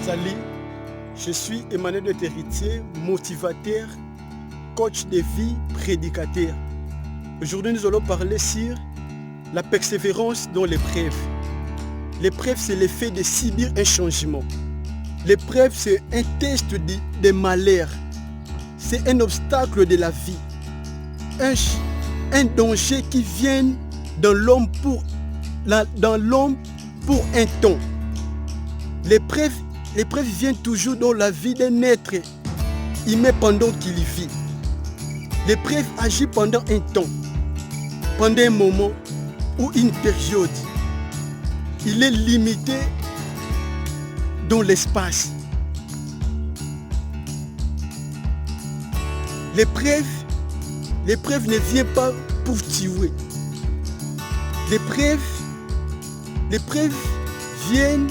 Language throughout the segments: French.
Salut, je suis Emmanuel de Territier, motivateur, coach de vie, prédicateur. Aujourd'hui, nous allons parler sur la persévérance dans l'épreuve. L'épreuve, c'est l'effet de subir un changement. L'épreuve, c'est un test de malheur. C'est un obstacle de la vie. Un danger qui vient dans l'homme pour un temps. L'épreuve vient toujours dans la vie d'un être humain pendant qu'il vit. L'épreuve agit pendant un temps, pendant un moment ou une période. Il est limité dans l'espace. L'épreuve ne vient pas pour tuer. L'épreuve vient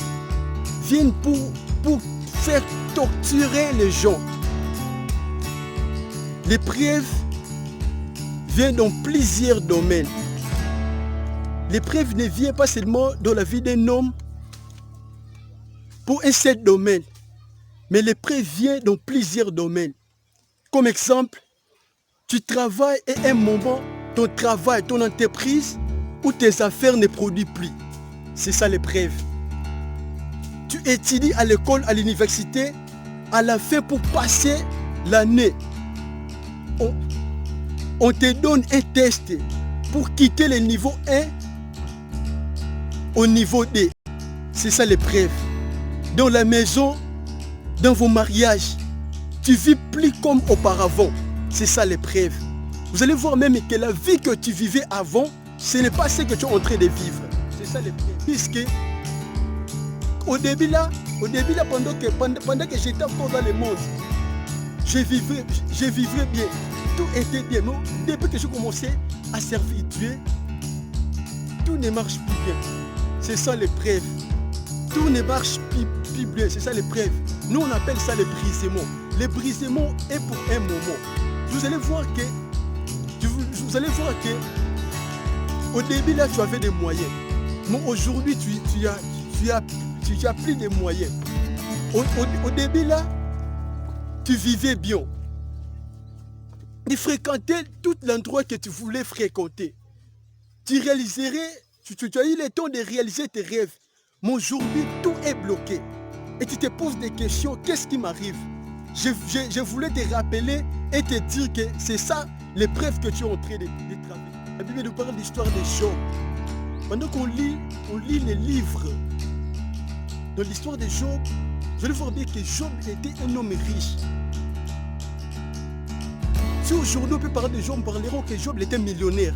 pour faire torturer les gens. L'épreuve vient dans plusieurs domaines. L'épreuve ne vient pas seulement dans la vie d'un homme pour un seul domaine, mais l'épreuve vient dans plusieurs domaines. Comme exemple, tu travailles et un moment, ton travail, ton entreprise ou tes affaires ne produisent plus. C'est ça l'épreuve. Tu étudies à l'école, à l'université, à la fin pour passer l'année. On te donne un test pour quitter le niveau 1 au niveau 2. C'est ça l'épreuve. Dans la maison, dans vos mariages, tu vis plus comme auparavant. C'est ça l'épreuve. Vous allez voir même que la vie que tu vivais avant, ce n'est pas ce que tu es en train de vivre. C'est ça l'épreuve. Puisque au début là, pendant que j'étais encore dans le monde, je vivais bien. Tout était bien. Mais depuis que je commençais à servir Dieu, tout ne marche plus bien. C'est ça l'épreuve. Tout ne marche plus bien. C'est ça l'épreuve. Nous on appelle ça le brisement. Le brisement est pour un moment. Vous allez voir que au début là tu avais des moyens. Mais aujourd'hui tu as plus de moyens. Au début là, tu vivais bien. Tu fréquentais tout l'endroit que tu voulais fréquenter. Tu réaliserais, tu as eu le temps de réaliser tes rêves. Mais aujourd'hui, tout est bloqué. Et tu te poses des questions, qu'est-ce qui m'arrive? Je voulais te rappeler et te dire que c'est ça l'épreuve que tu es en train de traverser. La Bible nous parle de l'histoire de Job. Pendant qu'on lit les livres, dans l'histoire de Job, vous allez voir bien que Job était un homme riche. Si aujourd'hui on peut parler de Job, on parlera que Job était millionnaire.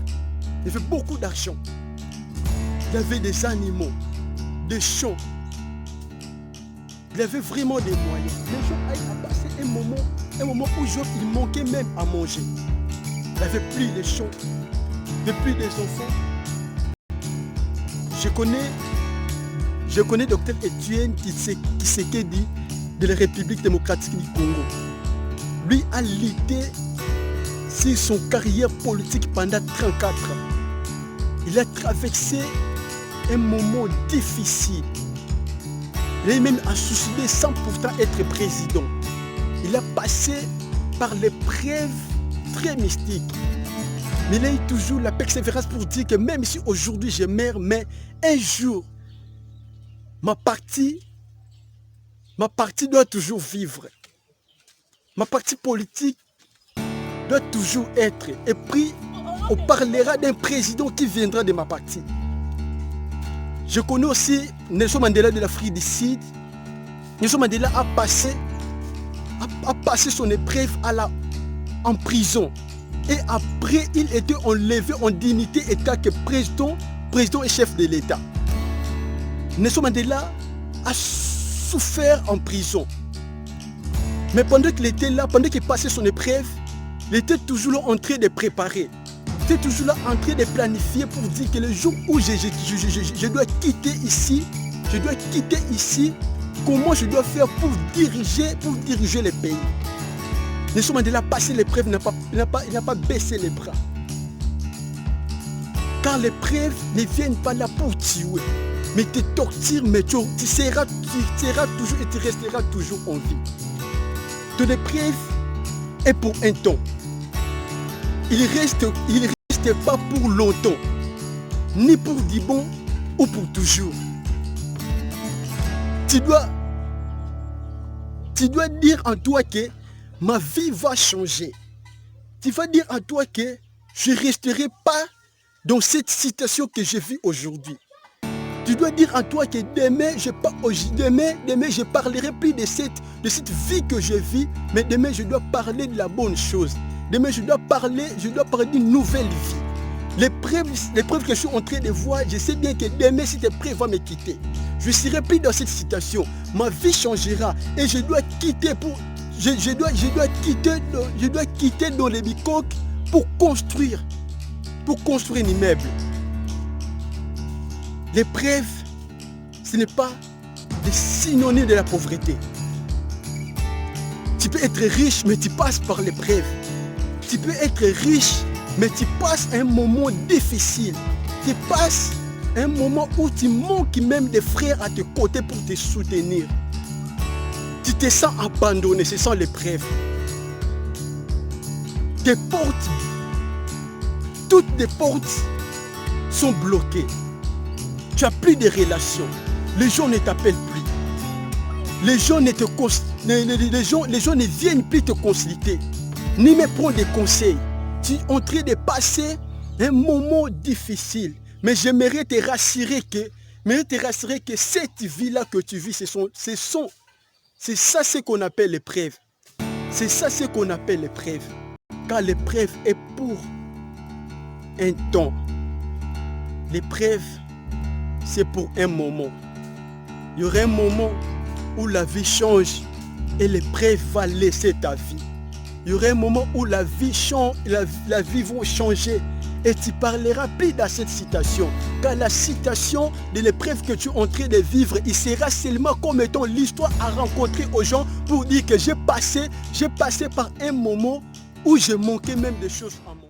Il avait beaucoup d'argent. Il avait des animaux, des champs. Il avait vraiment des moyens. Mais Job a passé un moment où Job il manquait même à manger. Il n'avait plus de champs, plus des enfants. Je connais Dr Etienne Tshisekedi de la République démocratique du Congo. Lui a lutté sur son carrière politique pendant 34 ans. Il a traversé un moment difficile. Il a même à suicider sans pourtant être président. Il a passé par l'épreuve très mystique. Mais il a eu toujours la persévérance pour dire que même si aujourd'hui je meurs, mais un jour, ma partie doit toujours vivre. Ma partie politique doit toujours être. Et puis, on parlera d'un président qui viendra de ma partie. Je connais aussi Nelson Mandela de l'Afrique du Sud. Nelson Mandela a passé son épreuve en prison. Et après, il était enlevé en dignité état que président et chef de l'État. Nelson Mandela a souffert en prison. Mais pendant qu'il était là, pendant qu'il passait son épreuve, il était toujours là en train de préparer. Il était toujours là en train de planifier pour dire que le jour où je dois quitter ici, comment je dois faire pour diriger le pays. Nelson Mandela a passé l'épreuve, il n'a pas baissé les bras. Car les preuves ne viennent pas là pour tuer. mais te torture, mais tu seras toujours et tu resteras toujours en vie. Ton épreuve est pour un temps. Il reste pas pour longtemps, ni pour du bon ou pour toujours. Tu dois dire en toi que ma vie va changer. Tu vas dire en toi que je ne resterai pas dans cette situation que je vis aujourd'hui. Tu dois dire en toi que demain, je ne parlerai plus de cette vie que je vis, mais demain, je dois parler de la bonne chose. Demain, je dois parler d'une nouvelle vie. L'épreuve que je suis en train de voir, je sais bien que demain, cette épreuve va me quitter. Je ne serai plus dans cette situation. Ma vie changera et je dois quitter dans les bicoques pour construire un immeuble. L'épreuve, ce n'est pas des synonymes de la pauvreté. Tu peux être riche, mais tu passes par l'épreuve. Tu peux être riche, mais tu passes un moment difficile. Tu passes un moment où tu manques même des frères à tes côtés pour te soutenir. Tu te sens abandonné, ce sont l'épreuve. Tes portes, toutes les portes sont bloquées. Tu n'as plus de relations. Les gens ne t'appellent plus. Les gens ne viennent plus te consulter, ni me prendre des conseils. Tu es en train de passer un moment difficile. Mais j'aimerais te rassurer que cette vie-là que tu vis, c'est ça ce qu'on appelle l'épreuve. C'est ça ce qu'on appelle l'épreuve. Car l'épreuve est pour un temps. L'épreuve, c'est pour un moment. Il y aura un moment où la vie change et l'épreuve va laisser ta vie. Il y aura un moment où la vie change, la vie va changer et tu ne parleras plus dans cette situation. Car la situation de l'épreuve que tu es en train de vivre, il sera seulement comme étant l'histoire à rencontrer aux gens pour dire que j'ai passé par un moment où je manquais même des choses en moi.